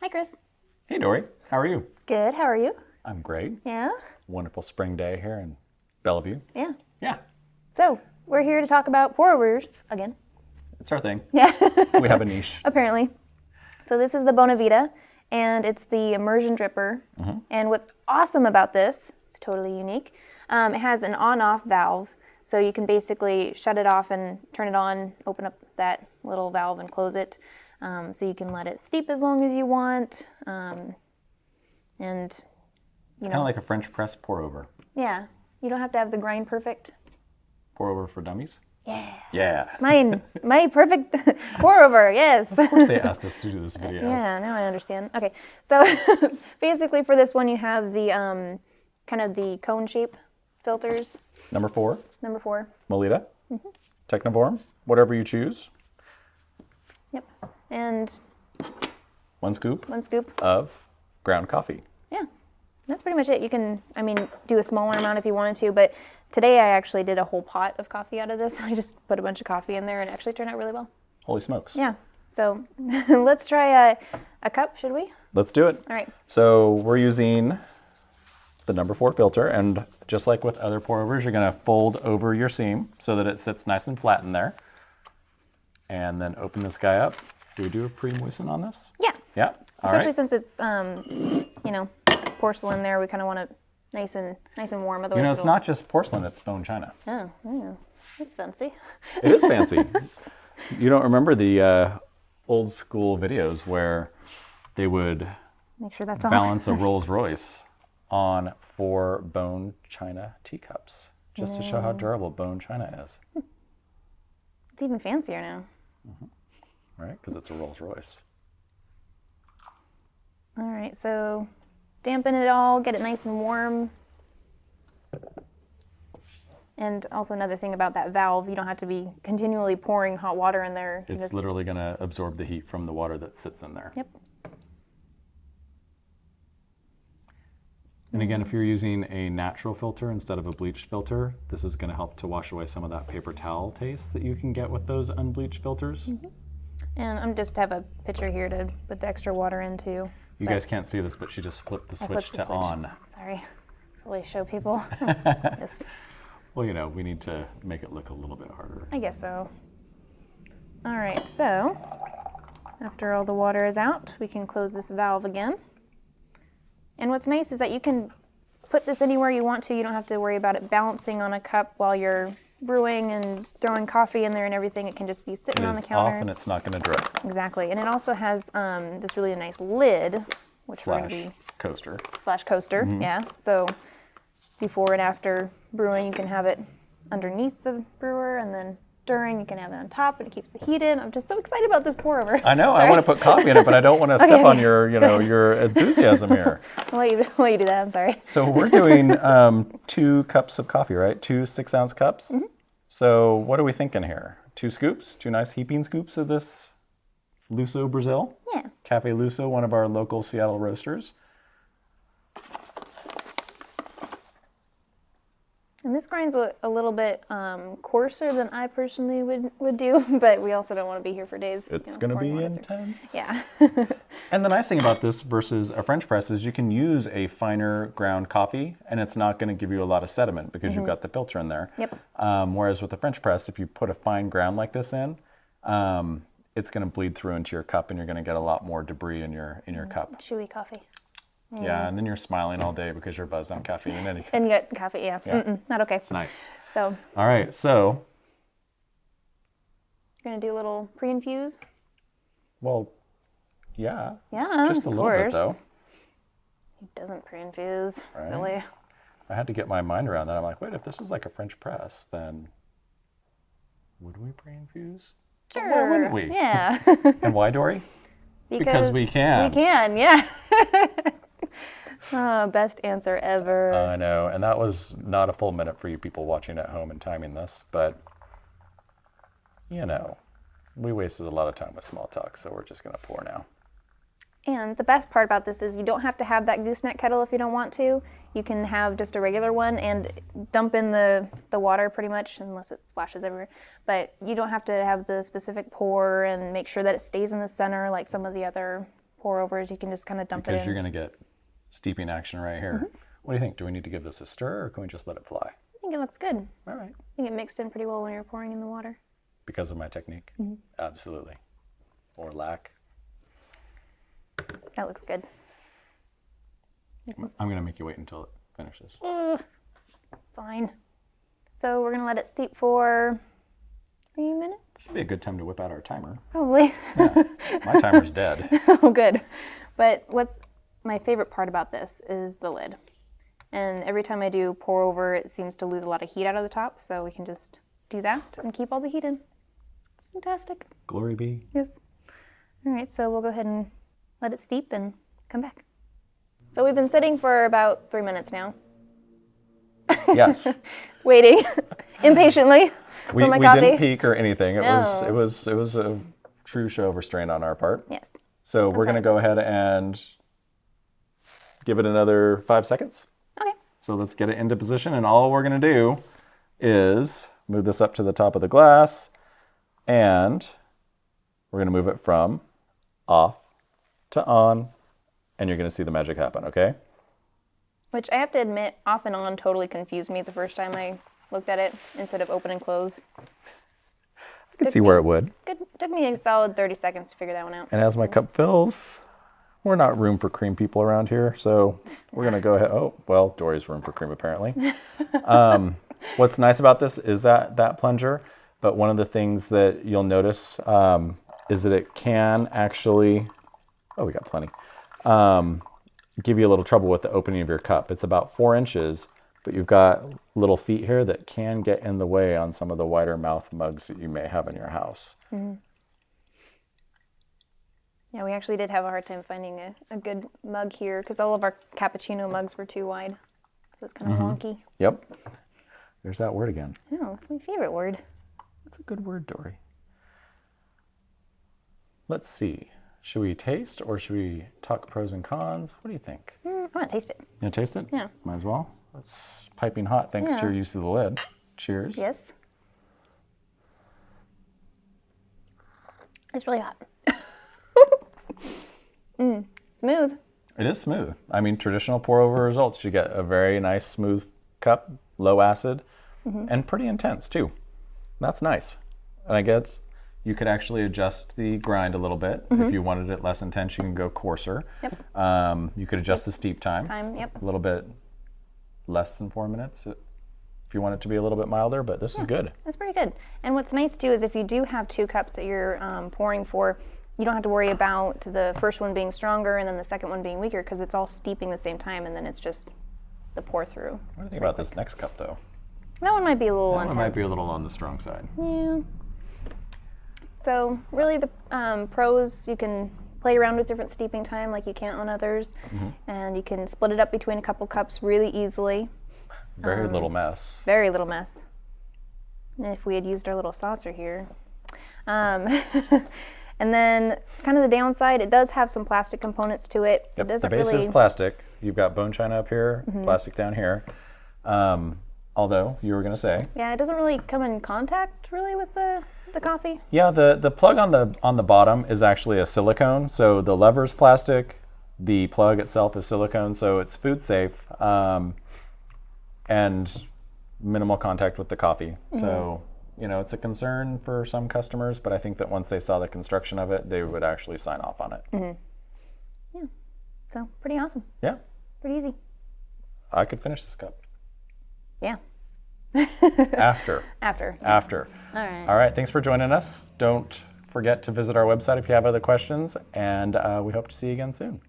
Hi, Chris. Hey, Dory. How are you? Good. How are you? I'm great. Yeah? Wonderful spring day here in Bellevue. Yeah. Yeah, So, we're here to talk about pour-overs again. it's our thing. Yeah. We have a niche. Apparently. So this is the Bonavita, and it's the Immersion Dripper. And what's awesome about this, it's totally unique, it has an on-off valve. So you can basically shut it off and turn it on, open up that little valve and close it. So you can let it steep as long as you want. And It's kind of like a French press pour over. yeah, you don't have to have the grind perfect. Pour over for dummies? Yeah. Yeah. My perfect pour over, yes. Of course they asked us to do this video. Yeah, now I understand. Okay, so basically for this one you have the kind of the cone shape filters. Number 4, Number 4. Melita, Technivorm, whatever you choose. Yep. And 1 scoop 1 scoop. of ground coffee. Yeah. That's pretty much it. You can, do a smaller amount if you wanted to, but today I actually did a whole pot of coffee out of this. I just put a bunch of coffee in there and it actually turned out really well. Holy smokes. Yeah. So let's try a cup, should we? Let's do it. All right. So we're using the number 4 filter, and just like with other pour overs, you're going to fold over your seam so that it sits nice and flat in there. And then open this guy up. Do we do a pre-moisten on this? Yeah. Yeah. All Especially right. since it's porcelain there, we kind of want it nice and warm. Otherwise, It's not just porcelain; it's bone china. Oh, yeah. That's fancy. It is fancy. You don't remember the old school videos where they would Make sure that's off. balance a Rolls Royce on 4 bone china teacups, just to show how durable bone china is, It's even fancier now. right? Because it's a Rolls Royce. All right, so dampen it all, get it nice and warm. And also another thing about that valve, you don't have to be continually pouring hot water in there. You It's just- literally going to absorb the heat from the water that sits in there. Yep. And again, if you're using a natural filter instead of a bleached filter, this is going to help to wash away some of that paper towel taste that you can get with those unbleached filters. And I'm just have a pitcher here to put the extra water in too. You guys can't see this, but she just flipped the I switch flipped the to switch. on. Sorry, really show people. Yes, Well, we need to make it look a little bit harder. I guess so. All right, so after all the water is out, we can close this valve again. And what's nice is that you can put this anywhere you want to. You don't have to worry about it balancing on a cup while you're brewing and throwing coffee in there and everything. It can just be sitting It on is the counter. off and it's not going to drip. Exactly. And it also has this really nice lid, which we're going to Slash be coaster. / coaster. Yeah. So before and after brewing, you can have it underneath the brewer, and then during, you can have it on top, and it keeps the heat in. I'm just so excited about this pour over. I know. Sorry. I want to put coffee in it, but I don't want to step on your, your enthusiasm here. I'll let you do that. I'm sorry. So we're doing 2 cups of coffee, right? 2 6-ounce cups. So what are we thinking here? 2 scoops, 2 nice heaping scoops of this Luso Brazil. Yeah. Cafe Luso, one of our local Seattle roasters. And this grind's a little bit coarser than I personally would do, but we also don't want to be here for days. It's going to pouring be water through. intense. Yeah. And the nice thing about this versus a French press is you can use a finer ground coffee and it's not going to give you a lot of sediment because you've got the filter in there. Yep. Whereas with a French press, if you put a fine ground like this in, it's going to bleed through into your cup and you're going to get a lot more debris in your cup. Chewy coffee. Yeah, and then you're smiling all day because you're buzzed on caffeine. And you get coffee, yeah. Yeah. Not okay. It's nice. So, All right, so, going to do a little pre-infuse. well, yeah. Yeah, Just a of little course. bit though. He doesn't pre-infuse. Right. Silly. I had to get my mind around that. I'm like, wait, if this is like a French press, then would we pre-infuse? But Sure. why wouldn't we? Yeah. And why, Dory? Because we can. We can, yeah. Oh, best answer ever. I know, and that was not a full minute for you people watching at home and timing this, but we wasted a lot of time with small talk, so we're just going to pour now. And the best part about this is you don't have to have that gooseneck kettle if you don't want to. You can have just a regular one and dump in the water pretty much, unless it splashes everywhere. But you don't have to have the specific pour and make sure that it stays in the center like some of the other pour overs, you can just kind of dump it Because in. you're going to get steeping action right here. What do you think? Do we need to give this a stir, or can we just let it fly? I think it looks good. All right. I think it mixed in pretty well when you're pouring in the water. Because of my technique? Absolutely. Or lack. That looks good. I'm going to make you wait until it finishes. Fine. So we're going to let it steep for 3 minutes? This would be a good time to whip out our timer. Probably. Yeah, my timer's dead. Oh, good. But what's my favorite part about this is the lid. And every time I do pour over, it seems to lose a lot of heat out of the top, so we can just do that and keep all the heat in. It's fantastic. Glory be. Yes. All right, so we'll go ahead and let it steep and come back. So we've been sitting for about 3 minutes now. Yes. Waiting impatiently We for my coffee. didn't peek or anything. It No. was a true show of restraint on our part. Yes. So we're going to go ahead and give it another 5 seconds. Okay. So let's get it into position, and all we're going to do is move this up to the top of the glass, and we're going to move it from off to on, and you're going to see the magic happen, okay? Which I have to admit, off and on totally confused me the first time I looked at it instead of open and close. I could see where it would. Took me a solid 30 seconds to figure that one out. And as my cup fills, we're not room for cream people around here, so we're going to go ahead. Oh, well, Dory's room for cream, apparently. What's nice about this is that plunger, but one of the things that you'll notice is that it can actually, oh, we got plenty, give you a little trouble with the opening of your cup. It's about 4 inches, but you've got little feet here that can get in the way on some of the wider mouth mugs that you may have in your house. Yeah, we actually did have a hard time finding a good mug here because all of our cappuccino mugs were too wide. So it's kind of wonky. Yep. There's that word again. Oh, that's my favorite word. That's a good word, Dory. Let's see. Should we taste or should we talk pros and cons? What do you think? I want to taste it. You want to taste it? Yeah. Might as well. It's piping hot thanks to your use of the lid. Cheers. Yes. It's really hot. Smooth. It is smooth. I mean, traditional pour over results, you get a very nice smooth cup, low acid, and pretty intense too. That's nice. And I guess you could actually adjust the grind a little bit. If you wanted it less intense, you can go coarser. Yep. You could adjust the steep time. Yep. A little bit less than 4 minutes if you want it to be a little bit milder, but this is good. That's pretty good. And what's nice too is if you do have 2 cups that you're pouring for, you don't have to worry about the first one being stronger and then the second one being weaker because it's all steeping the same time and then it's just the pour through. What do you think about this next cup though? That one might be a little That intense. one might be a little on the strong side. Yeah. So really the pros, you can play around with different steeping time like you can on others. And you can split it up between a couple cups really easily. Very little mess. Very little mess. And if we had used our little saucer here. And then kind of the downside, it does have some plastic components to it. Yep. It doesn't The base really, is plastic. You've got bone china up here, plastic down here. Although you were going to say, yeah, it doesn't really come in contact really with the coffee. yeah, the plug on the bottom is actually a silicone. So the lever's plastic, the plug itself is silicone, so it's food safe and minimal contact with the coffee. So you know, it's a concern for some customers, but I think that once they saw the construction of it, they would actually sign off on it. Yeah. So pretty awesome. Yeah, Pretty easy. I could finish this cup. Yeah. After. All right. All right. Thanks for joining us. Don't forget to visit our website if you have other questions, and we hope to see you again soon.